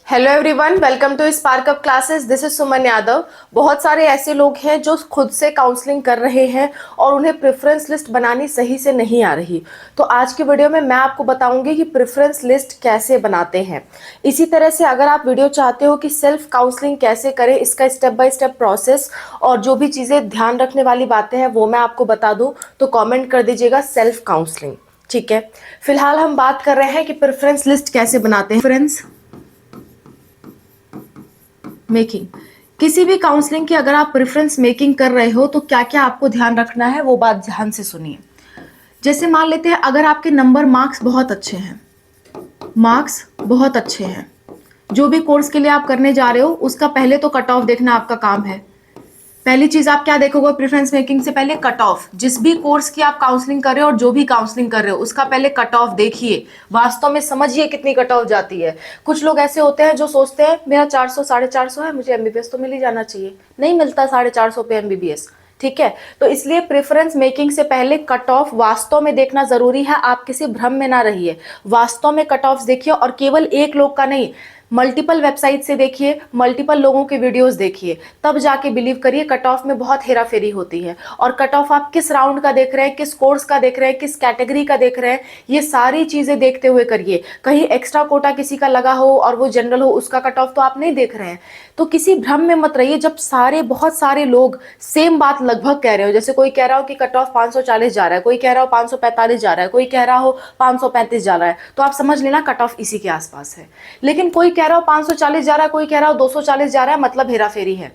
Hello everyone, welcome to spark up classes. This is Suman Yadav. बहुत सारे ऐसे लोग हैं जो खुद से काउंसलिंग कर रहे हैं और उन्हें प्रेफरेंस लिस्ट बनानी सही से नहीं आ रही। तो आज की वीडियो में मैं आपको बताऊंगी कि प्रेफरेंस लिस्ट कैसे बनाते हैं। इसी तरह से अगर आप वीडियो चाहते हो कि सेल्फ काउंसलिंग कैसे करें, इसका स्टेप बाय स्टेप प्रोसेस और जो भी चीज़ें ध्यान रखने वाली बातें हैं वो मैं आपको बता दूँ, तो कॉमेंट कर दीजिएगा सेल्फ काउंसलिंग। ठीक है, फिलहाल हम बात कर रहे हैं कि प्रेफरेंस लिस्ट कैसे बनाते हैं। प्रेफरेंस मेकिंग, किसी भी काउंसलिंग की अगर आप प्रेफरेंस मेकिंग कर रहे हो तो क्या क्या आपको ध्यान रखना है वो बात ध्यान से सुनिए। जैसे मान लेते हैं अगर आपके नंबर मार्क्स बहुत अच्छे हैं, मार्क्स बहुत अच्छे हैं, जो भी कोर्स के लिए आप करने जा रहे हो उसका पहले तो कट ऑफ देखना आपका काम है। पहली चीज आप क्या देखोगे प्रेफरेंस मेकिंग से पहले? Cut off. जिस भी कोर्स की आप काउंसलिंग कर रहे हो और जो भी काउंसलिंग कर रहे हो उसका पहले कट ऑफ देखिए, वास्तव में समझिए कितनी कट ऑफ जाती है। कुछ लोग ऐसे होते हैं जो सोचते हैं मेरा 400 450 है, मुझे एमबीबीएस तो मिल ही जाना चाहिए। नहीं मिलता 450 पे एमबीबीएस। ठीक है, तो इसलिए प्रेफरेंस मेकिंग से पहले कट ऑफ वास्तव में देखना जरूरी है। आप किसी भ्रम में ना रहिए, वास्तव में कट ऑफ देखिए और केवल एक लोग का नहीं, मल्टीपल वेबसाइट से देखिए, मल्टीपल लोगों के वीडियोस देखिए, तब जाके बिलीव करिए। कट ऑफ में बहुत हेरा फेरी होती है। और कट ऑफ आप किस राउंड का देख रहे हैं, किस कोर्स का देख रहे हैं, किस कैटेगरी का देख रहे हैं, ये सारी चीजें देखते हुए करिए। कहीं एक्स्ट्रा कोटा किसी का लगा हो और वो जनरल हो, उसका कट ऑफ तो आप नहीं देख रहे हैं। तो किसी भ्रम में मत रहिए। जब बहुत सारे लोग सेम बात लगभग कह रहे हो, जैसे कोई कह रहा हो कि कट ऑफ 540 जा रहा है, कोई कह रहा हो 545 जा रहा है, कोई कह रहा हो 535 जा रहा है, तो आप समझ लेना कट ऑफ इसी के आसपास है। लेकिन कोई कह रहा हो 540 जा रहा है, कोई कह रहा हो 240 जा रहा है, मतलब हेरा फेरी है।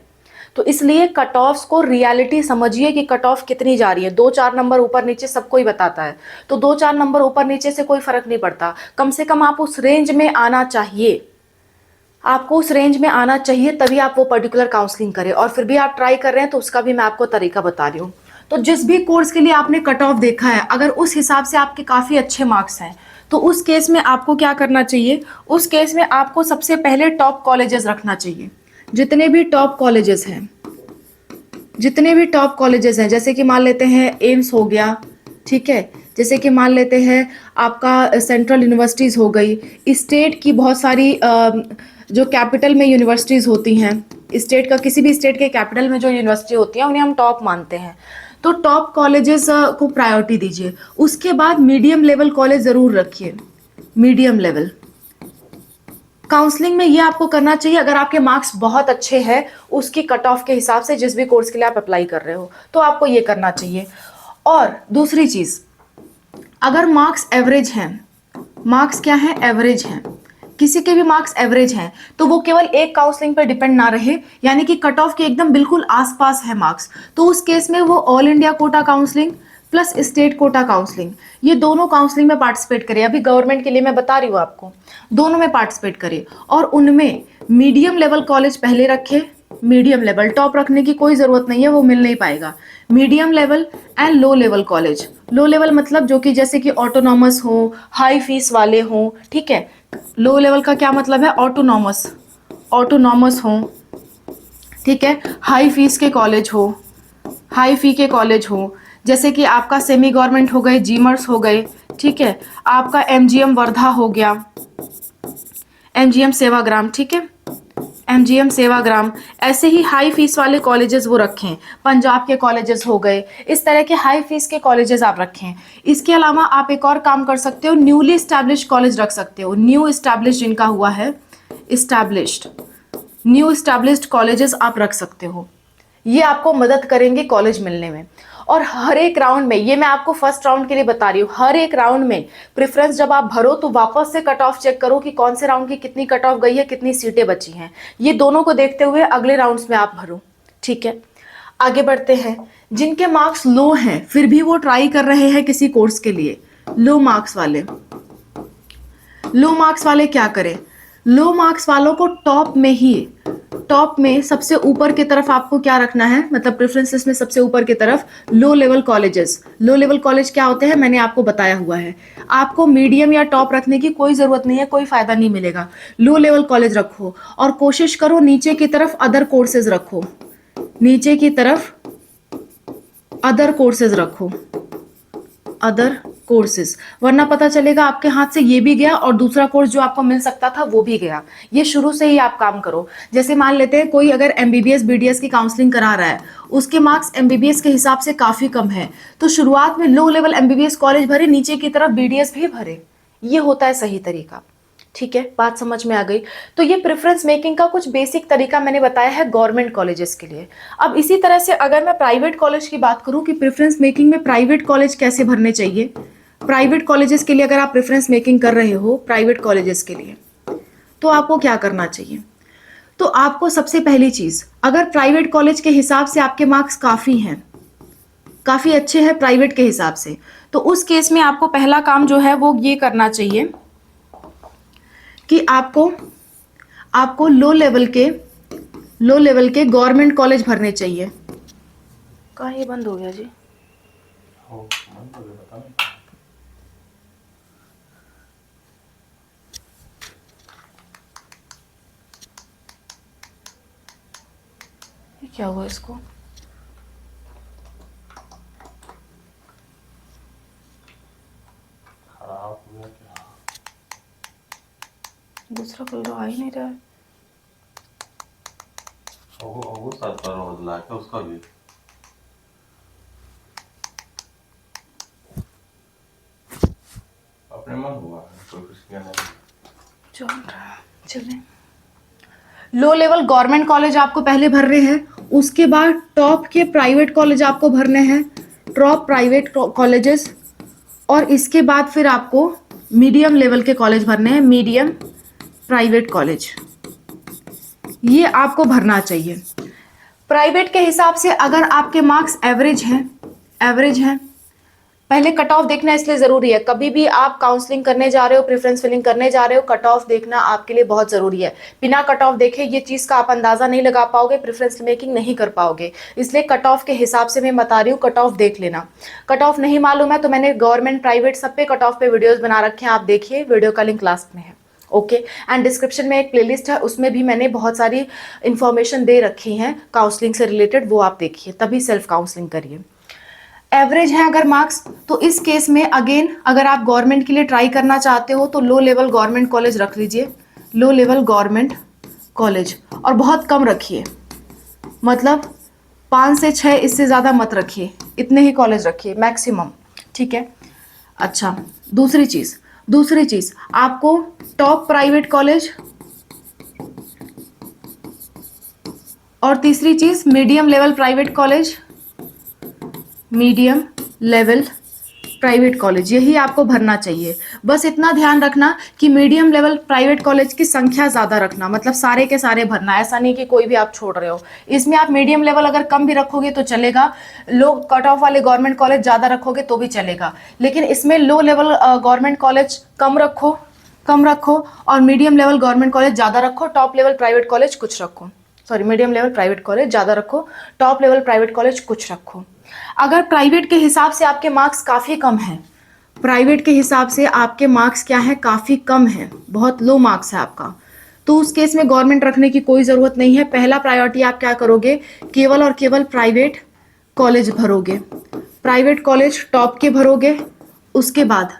तो इसलिए कट ऑफ को रियलिटी समझिए कि कट ऑफ कितनी जा रही है। 2-4 नंबर ऊपर नीचे सबको ही बताता है, तो 2-4 नंबर ऊपर नीचे से कोई फर्क नहीं पड़ता। कम से कम आप उस रेंज में आना चाहिए, आपको उस रेंज में आना चाहिए, तभी आप वो पर्टिकुलर काउंसलिंग करें। और फिर भी आप ट्राई कर रहे हैं तो उसका भी मैं आपको तरीका बता रही हूँ। तो जिस भी कोर्स के लिए आपने कट ऑफ देखा है, अगर उस हिसाब से आपके काफ़ी अच्छे मार्क्स हैं तो उस केस में आपको क्या करना चाहिए? उस केस में आपको सबसे पहले टॉप कॉलेजेस रखना चाहिए। जितने भी टॉप कॉलेजेस हैं, जितने भी टॉप कॉलेजेस हैं, जैसे कि मान लेते हैं एम्स हो गया, ठीक है, जैसे कि मान लेते हैं आपका सेंट्रल यूनिवर्सिटीज़ हो गई, स्टेट की बहुत सारी जो कैपिटल में यूनिवर्सिटीज़ होती हैं, स्टेट का किसी भी स्टेट के कैपिटल में जो यूनिवर्सिटी होती है उन्हें हम टॉप मानते हैं। तो टॉप कॉलेजेस को प्रायोरिटी दीजिए। उसके बाद मीडियम लेवल कॉलेज ज़रूर रखिए। मीडियम लेवल काउंसलिंग में ये आपको करना चाहिए। अगर आपके मार्क्स बहुत अच्छे हैं उसकी कट ऑफ के हिसाब से, जिस भी कोर्स के लिए आप अप्लाई कर रहे हो, तो आपको ये करना चाहिए। और दूसरी चीज़, अगर मार्क्स एवरेज हैं, मार्क्स क्या है? एवरेज हैं, किसी के भी मार्क्स एवरेज हैं, तो वो केवल एक काउंसलिंग पर डिपेंड ना रहे, यानी कि कट ऑफ के एकदम बिल्कुल आसपास है मार्क्स, तो उस केस में वो all India quota counselling plus state quota counselling, ये दोनों काउंसलिंग में पार्टिसिपेट करिए। अभी गवर्नमेंट के लिए मैं बता रही हूँ आपको, दोनों में पार्टिसिपेट करिए। और उनमें मीडियम लेवल कॉलेज पहले रखे। मीडियम लेवल, टॉप रखने की कोई ज़रूरत नहीं है, वो मिल नहीं पाएगा। Medium level and low level college. Low level मतलब जो कि जैसे कि ऑटोनॉमस हो, हाई फीस वाले हों, ठीक है। लो लेवल का क्या मतलब है? ऑटोनॉमस, ऑटोनॉमस हो, ठीक है, हाई फीस के कॉलेज हो, हाई फी के कॉलेज हो, जैसे कि आपका सेमी गवर्नमेंट हो गए, जीमर्स हो गए, ठीक है, आपका एमजीएम वर्धा हो गया, एमजीएम सेवाग्राम, ठीक है, एमजीएम सेवाग्राम, ऐसे ही हाई फीस वाले कॉलेजेस वो रखें। पंजाब के कॉलेजेस हो गए, इस तरह के हाई फीस के कॉलेजेस आप रखें। इसके अलावा आप एक और काम कर सकते हो, न्यूली इस्टेब्लिश्ड कॉलेज रख सकते हो। न्यू इस्टेब्लिश्ड जिनका हुआ है, इस्टेब्लिश्ड, न्यू इस्टेब्लिश्ड कॉलेजेस आप रख सकते हो। ये आपको मदद करेंगे कॉलेज मिलने में। और हर एक राउंड में, ये मैं आपको फर्स्ट राउंड के लिए बता रही हूँ, हर एक राउंड में प्रेफरेंस जब आप भरो तो वापस से कट ऑफ चेक करो कि कौन से राउंड की कितनी कट ऑफ गई है, कितनी सीटें बची हैं। ये दोनों को देखते हुए अगले राउंड्स में आप भरो। ठीक है, आगे बढ़ते हैं। जिनके मार्क्स लो हैं फिर भी वो ट्राई कर रहे हैं किसी कोर्स के लिए, लो मार्क्स वाले, लो मार्क्स वाले क्या करें? लो मार्क्स वालों को टॉप में ही, टॉप में सबसे ऊपर की तरफ आपको क्या रखना है, मतलब प्रेफरेंस लिस्ट में सबसे ऊपर की तरफ low level colleges. Low level college क्या होते हैं मैंने आपको बताया हुआ है। आपको मीडियम या टॉप रखने की कोई जरूरत नहीं है, कोई फायदा नहीं मिलेगा। लो लेवल कॉलेज रखो और कोशिश करो नीचे की तरफ अदर कोर्सेज रखो, नीचे की तरफ अदर कोर्सेज रखो, अदर कोर्सेज, वरना पता चलेगा आपके हाथ से ये भी गया और दूसरा कोर्स जो आपको मिल सकता था वो भी गया। ये शुरू से ही आप काम करो। जैसे मान लेते हैं कोई अगर एमबीबीएस बीडीएस की काउंसलिंग करा रहा है, उसके मार्क्स एमबीबीएस के हिसाब से काफी कम है, तो शुरुआत में लो लेवल एमबीबीएस कॉलेज भरे, नीचे की तरफ बीडीएस भी भरे। ये होता है सही तरीका। ठीक है, बात समझ में आ गई। तो ये प्रेफरेंस मेकिंग का कुछ बेसिक तरीका मैंने बताया है गवर्नमेंट कॉलेजेस के लिए। अब इसी तरह से अगर मैं प्राइवेट कॉलेज की बात करूं कि प्रेफरेंस मेकिंग में प्राइवेट कॉलेज कैसे भरने चाहिए, प्राइवेट कॉलेजेस के लिए अगर आप प्रेफरेंस मेकिंग कर रहे हो प्राइवेट कॉलेजेस के लिए, तो आपको क्या करना चाहिए? तो आपको सबसे पहली चीज, अगर प्राइवेट कॉलेज के हिसाब से आपके मार्क्स काफी हैं, काफी अच्छे हैं प्राइवेट के हिसाब से, तो उस केस में आपको पहला काम जो है वो ये करना चाहिए कि आपको लो लेवल के गवर्नमेंट कॉलेज भरने चाहिए। कहाँ ये बंद हो गया जी? ये क्या हुआ इसको? खराब हुआ क्या? दूसरा कलर आ ही नहीं रहा है। वो साथ पर बदला है उसका भी। अपने मन हुआ है, कोई कुछ किया नहीं। चल रहा है, चलें। लो लेवल गवर्नमेंट कॉलेज आपको पहले भरने हैं, उसके बाद टॉप के प्राइवेट कॉलेज आपको भरने हैं, टॉप प्राइवेट कॉलेजेस, और इसके बाद फिर आपको मीडियम लेवल के कॉलेज भरने हैं, मीडियम प्राइवेट कॉलेज, ये आपको भरना चाहिए। प्राइवेट के हिसाब से अगर आपके मार्क्स एवरेज हैं, पहले कट ऑफ देखना इसलिए जरूरी है। कभी भी आप काउंसलिंग करने जा रहे हो, प्रेफरेंस फिलिंग करने जा रहे हो, कट ऑफ देखना आपके लिए बहुत जरूरी है। बिना कट ऑफ देखे ये चीज का आप अंदाजा नहीं लगा पाओगे, प्रेफरेंस मेकिंग नहीं कर पाओगे। इसलिए कट ऑफ के हिसाब से मैं बता रही हूँ, कट ऑफ देख लेना। कट ऑफ नहीं मालूम है तो मैंने गवर्नमेंट प्राइवेट सब पे कट ऑफ पे वीडियोज बना रखे हैं, आप देखिए, वीडियो का लिंक लास्ट में है। ओके, एंड डिस्क्रिप्शन में एक प्लेलिस्ट है, उसमें भी मैंने बहुत सारी इंफॉर्मेशन दे रखी है काउंसलिंग से रिलेटेड, वो आप देखिए, तभी सेल्फ काउंसलिंग करिए। एवरेज है अगर मार्क्स, तो इस केस में अगेन अगर आप गवर्नमेंट के लिए ट्राई करना चाहते हो तो लो लेवल गवर्नमेंट कॉलेज रख लीजिए, लो लेवल गवर्नमेंट कॉलेज, और बहुत कम रखिए, मतलब 5 से 6, इससे ज़्यादा मत रखिए, इतने ही कॉलेज रखिए मैक्सिमम। ठीक है। अच्छा, दूसरी चीज़ आपको टॉप प्राइवेट कॉलेज, और तीसरी चीज़ medium level private college, medium level private college, यही आपको भरना चाहिए। बस इतना ध्यान रखना कि मीडियम लेवल प्राइवेट कॉलेज की संख्या ज़्यादा रखना, मतलब सारे के सारे भरना, ऐसा नहीं कि कोई भी आप छोड़ रहे हो। इसमें आप मीडियम लेवल अगर कम भी रखोगे तो चलेगा, लो कट ऑफ वाले गवर्नमेंट कॉलेज ज़्यादा रखोगे तो भी चलेगा, लेकिन इसमें लो लेवल गवर्नमेंट कॉलेज कम रखो और मीडियम लेवल गवर्नमेंट कॉलेज ज़्यादा रखो, टॉप लेवल प्राइवेट कॉलेज कुछ रखो, sorry medium level private college ज़्यादा रखो, टॉप लेवल प्राइवेट कॉलेज कुछ रखो। अगर प्राइवेट के हिसाब से आपके मार्क्स काफ़ी कम हैं, प्राइवेट के हिसाब से आपके मार्क्स क्या है, काफ़ी कम है, बहुत लो मार्क्स है आपका, तो उस केस में गवर्नमेंट रखने की कोई ज़रूरत नहीं है। पहला प्रायोरिटी आप क्या करोगे, केवल और केवल प्राइवेट कॉलेज भरोगे, प्राइवेट कॉलेज टॉप के भरोगे, उसके बाद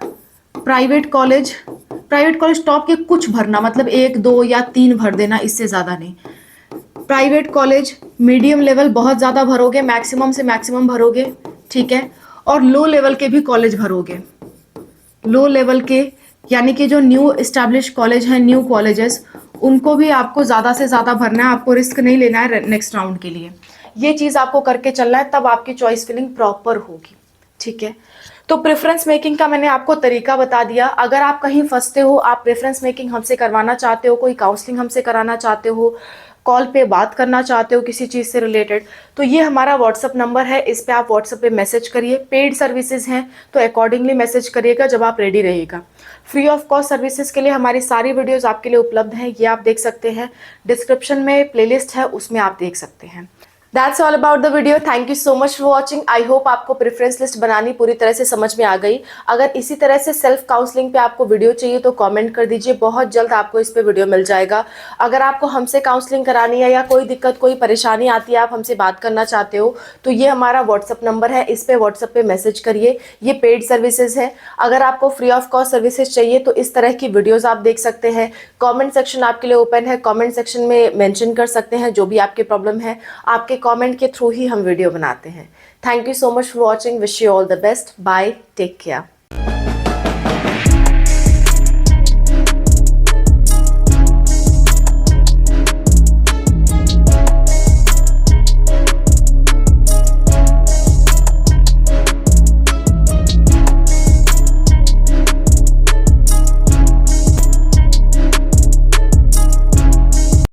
प्राइवेट कॉलेज टॉप के कुछ भरना, मतलब 1, 2 या 3 भर देना, इससे ज़्यादा नहीं। प्राइवेट कॉलेज मीडियम लेवल बहुत ज़्यादा भरोगे, मैक्सिमम से मैक्सिमम भरोगे, ठीक है, और लो लेवल के भी कॉलेज भरोगे, लो लेवल के यानी कि जो न्यू इस्टेब्लिश कॉलेज हैं, न्यू कॉलेजेस, उनको भी आपको ज़्यादा से ज़्यादा भरना है, आपको रिस्क नहीं लेना है नेक्स्ट राउंड के लिए। ये चीज़ आपको करके चलना है, तब आपकी चॉइस फिलिंग प्रॉपर होगी। ठीक है, तो प्रेफरेंस मेकिंग का मैंने आपको तरीका बता दिया। अगर आप कहीं फंसते हो, आप प्रेफरेंस मेकिंग हमसे करवाना चाहते हो, कोई काउंसलिंग हमसे कराना चाहते हो, कॉल पे बात करना चाहते हो किसी चीज़ से रिलेटेड, तो ये हमारा व्हाट्सअप नंबर है, इस पे आप व्हाट्सअप पे मैसेज करिए। पेड सर्विसेज हैं तो अकॉर्डिंगली मैसेज करिएगा जब आप रेडी रहिएगा। फ्री ऑफ कॉस्ट सर्विसेज के लिए हमारी सारी वीडियोस आपके लिए उपलब्ध हैं, ये आप देख सकते हैं, डिस्क्रिप्शन में प्लेलिस्ट है उसमें आप देख सकते हैं। That's all about the video. Thank you so much for watching. I hope आपको प्रेफरेंस लिस्ट बनानी पूरी तरह से समझ में आ गई। अगर इसी तरह से सेल्फ काउंसलिंग पे आपको वीडियो चाहिए तो कमेंट कर दीजिए, बहुत जल्द आपको इस पे वीडियो मिल जाएगा। अगर आपको हमसे काउंसलिंग करानी है या कोई दिक्कत कोई परेशानी आती है, आप हमसे बात करना चाहते हो, तो ये हमारा व्हाट्सअप नंबर है, इस पे व्हाट्सअप पे मैसेज करिए। ये पेड सर्विसेज है। अगर आपको फ्री ऑफ कॉस्ट सर्विसेज चाहिए तो इस तरह की वीडियोज़ आप देख सकते हैं। कॉमेंट सेक्शन आपके लिए ओपन है, कॉमेंट सेक्शन में मैंशन कर सकते हैं जो भी आपके प्रॉब्लम है। आपके कमेंट के थ्रू ही हम वीडियो बनाते हैं। Thank you so much for watching. Wish you all the best. Bye, take care.